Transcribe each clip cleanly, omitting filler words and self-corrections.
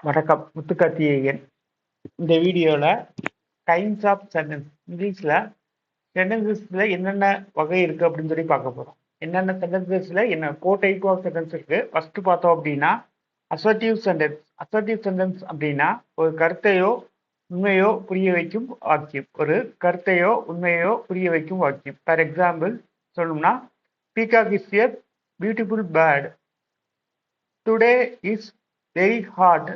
வணக்கம். முத்துக்கார்த்திகேயன். இந்த வீடியோவில் கைண்ட்ஸ் ஆஃப் சென்டென்ஸ் இங்கிலீஷில் சென்டென்சஸில் என்னென்ன வகை இருக்குது அப்படின்னு சொல்லி பார்க்க போகிறோம். என்னென்ன சென்டென்சஸில் என்ன 4 டைப் ஆஃப் சென்டென்ஸ் இருக்குது. ஃபஸ்ட்டு பார்த்தோம் அப்படின்னா அசர்ட்டிவ் சென்டென்ஸ். அசர்ட்டிவ் சென்டென்ஸ் அப்படின்னா ஒரு கருத்தையோ உண்மையோ புரிய வைக்கும் வாக்கியம். ஒரு கருத்தையோ உண்மையோ புரிய வைக்கும் வாக்கியம். ஃபார் எக்ஸாம்பிள் சொல்லணும்னா, peacock is a beautiful bird. Today is very hot.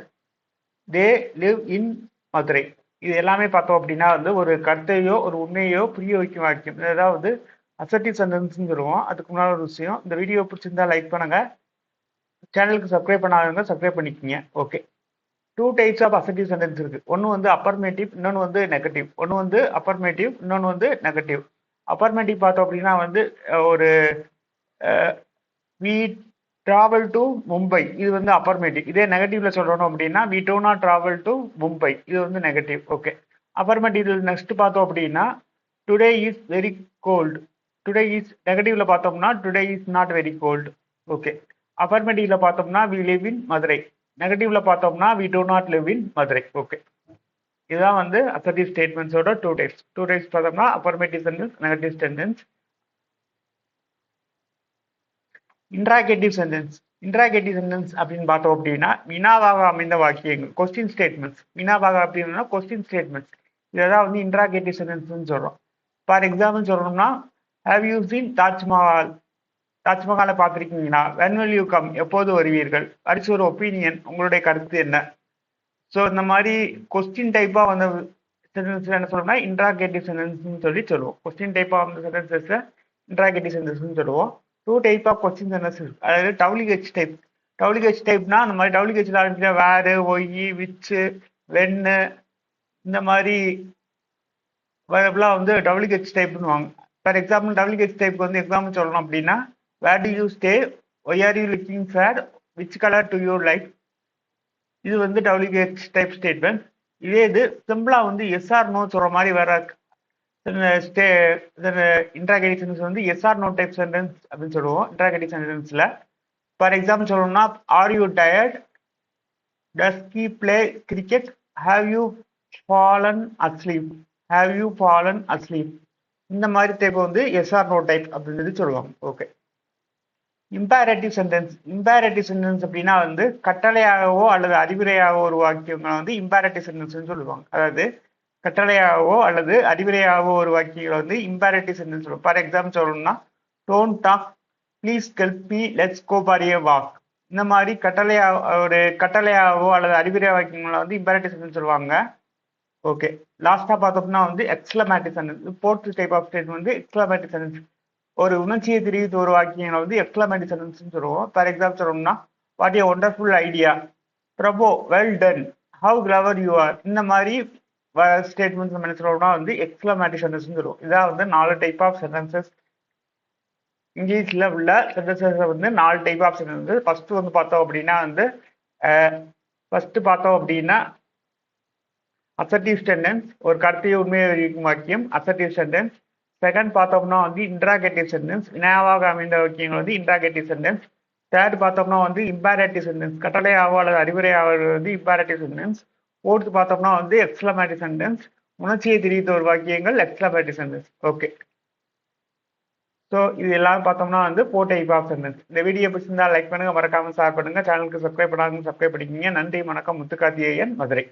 They live in Madurai. இது எல்லாமே பார்த்தோம் அப்படின்னா ஒரு கருத்தையோ ஒரு உண்மையோ புரிய வைக்கும் வாக்கியம். அதாவது அசர்ட்டிவ் சென்டென்ஸ்னு சொல்லுவோம். அதுக்கு முன்னாடி ஒரு விஷயம், இந்த வீடியோ பிடிச்சிருந்தா லைக் பண்ணுங்க, சேனலுக்கு சப்ஸ்கிரைப் பண்ணாதவங்க சப்ஸ்கிரைப் பண்ணிக்கோங்க. Okay, 2 types of assertive sentence இருக்கு. ஒன்று அப்பர்மேட்டிவ், இன்னொன்று நெகட்டிவ். ஒன்று அப்பர்மேட்டிவ், இன்னொன்று நெகட்டிவ். அப்பர்மேட்டிவ் பார்த்தோம் அப்படின்னா ஒரு வி டிராவல் டு மும்பை, இது அப்பர்மேட்டிவ். இதே நெகட்டிவ்ல சொல்லணும் அப்படின்னா we do not travel to Mumbai, இது நெகட்டிவ். ஓகே, அப்பர்மேட்டிவ் நெக்ஸ்ட் பார்த்தோம் அப்படின்னா today is very cold. Today is நெகட்டிவ்ல பார்த்தோம்னா today is not very cold. Okay, அப்பர்மேட்டிவ்ல பார்த்தோம்னா வி லிவ் இன் மதுரை. நெகட்டிவ்ல பார்த்தோம்னா we do not live in Madurai. Okay, இதுதான் அசர்ட்டிவ் ஸ்டேட்மெண்ட்ஸோட 2 டைப்ஸ். 2 டைப்ஸ் பார்த்தோம்னா affirmative sentence, negative sentence. Interrogative sentence. Interrogative sentence அப்படின்னு பார்த்தோம் அப்படின்னா வினாவாக அமைந்த வாக்கியங்கள், கொஸ்டின் ஸ்டேட்மெண்ட்ஸ். வினாவாக அப்படின்னா கொஸ்டின் ஸ்டேட்மெண்ட்ஸ். இதான் இன்ட்ராகேட்டிவ் சென்டென்ஸ்னு சொல்றோம். ஃபார் எக்ஸாம்பிள் சொல்லணும்னா, ஹேவ் யூ சீன் தாஜ்மஹால்? தாஜ்மஹாலை பார்த்துருக்கீங்களா? When will you come? எப்போது வருவீர்கள்? அடுத்து ஒரு ஒப்பீனியன், உங்களுடைய கருத்து என்ன? ஸோ இந்த மாதிரி கொஸ்டின் டைப்பாக சென்டென்ஸ்ல என்ன சொல்லணும்னா இன்ட்ராகேட்டிவ் சென்டென்ஸ்னு சொல்லுவோம். கொஸ்டின் டைப்பாக வந்த சென்டென்சஸ்ல இன்ட்ராகேட்டிவ் சென்டென்ஸ்னு சொல்லுவோம். 2 டைப் ஆஃப் கொஸ்டின் சென்டென்சஸ், அதாவது WH டைப். WH டைப்னா அந்த மாதிரி WHல ஆரம்பிக்கிற வேறு, ஒய், விச், வென்னு, இந்த மாதிரி வரப்பெல்லாம் WH டைப்னுவாங்க. For example WH type example சொல்லணும் அப்படின்னா, where do you stay? Why are you looking fair? Which colour do you like? இது WH டைப் ஸ்டேட்மெண்ட். இதே இது சிம்பிளா எஸ் ஆர் நோ சொல்ற மாதிரி வர interrogative sentence yes or no type sentence அப்படின்னு சொல்லுவோம். இன்ட்ராகேட்டிவ் சென்டென்ஸ்ல ஃபார் எக்ஸாம்பிள் சொல்லணும்னா, are you tired? Does he play cricket? Have you fallen asleep? Have you fallen asleep? இந்த மாதிரி type yes or no type அப்படின்னு சொல்லுவாங்க. Okay, imperative sentence. Imperative sentence அப்படின்னா கட்டளையாகவோ அல்லது அறிவுரையாகவோ ஒரு வாக்கியங்களை இம்பேரேட்டிவ் சென்டென்ஸ் சொல்லுவாங்க. அதாவது கட்டளையாகவோ அல்லது அறிவுரையாகவோ ஒரு வாக்கியங்களை இம்பேரேட்டிவ் சென்டென்ஸ் சொல்லுவோம். ஃபார் எக்ஸாம்பிள் சொல்லணும்னா, don't talk, please help me, let's go for a walk. இந்த மாதிரி கட்டளையாகவோ அல்லது அறிவுரை வாக்கியங்களை இம்பேரேட்டிவ் சென்டென்ஸ் சொல்லுவாங்க. ஓகே, லாஸ்டா பார்த்தோம்னா exclamative sentence. 4th type of statement exclamative sentence. ஒரு உணர்ச்சியை தெரிவித்த ஒரு வாக்கியங்களை எக்ஸ்க்ளமேட்டிவ் சென்டென்ஸ் சொல்லுவோம். ஃபார் எக்ஸாம்பிள் சொல்லணும்னா, what a wonderful idea, bravo, well done, how clever you are. இந்த மாதிரி ஸ்டேட்மெண்ட்ஸ் நம்ம என்ன சொல்றோம்னா எக்ஸ்க்ளமேட்டிவ் சென்டென்ஸ் சொல்லுவோம். இதான் 4 டைப் ஆஃப் சென்டென்சஸ். இங்கிலீஷ்ல உள்ள sentences 4 type of sentences. First பார்த்தோம் அப்படின்னா அசர்ட்டிவ் சென்டென்ஸ், ஒரு கருத்தையோ உண்மையை அறிவிக்கும் வாக்கியம், அசர்ட்டிவ் சென்டென்ஸ். செகண்ட் பார்த்தோம்னா இன்ட்ராகேட்டிவ் சென்டென்ஸ், வினாவாக அமைந்த வாக்கியங்கள் இன்ட்ராகேட்டிவ் சென்டென்ஸ். தேர்ட் பார்த்தோம்னா இம்பேரேட்டிவ் சென்டென்ஸ், கட்டளையாவோ அல்லது அறிவுரையாவது இம்பேரேட்டிவ் சென்டென்ஸ். ஃபோர்த் பார்த்தோம்னா எக்ஸ்க்ளமேட்டிவ் சென்டென்ஸ், உணர்ச்சியை தெரிவித்த ஒரு வாக்கியங்கள் எக்ஸ்க்ளமேட்டிவ் சென்டென்ஸ். ஓகே, ஸோ இது எல்லாம் பார்த்தோம்னா 4 டைப் ஆஃப் சென்டென்ஸ். இந்த வீடியோ பிடிச்சிருந்தா லைக் பண்ணுங்க, மறக்காம ஷேர் பண்ணுங்க, சேனலுக்கு சப்ஸ்கிரைப் பண்ணாங்க சப்ஸ்கிரைப் பண்ணிக்கோங்க. நன்றி, வணக்கம். முத்துக்கார்த்திகேயன், மதுரை.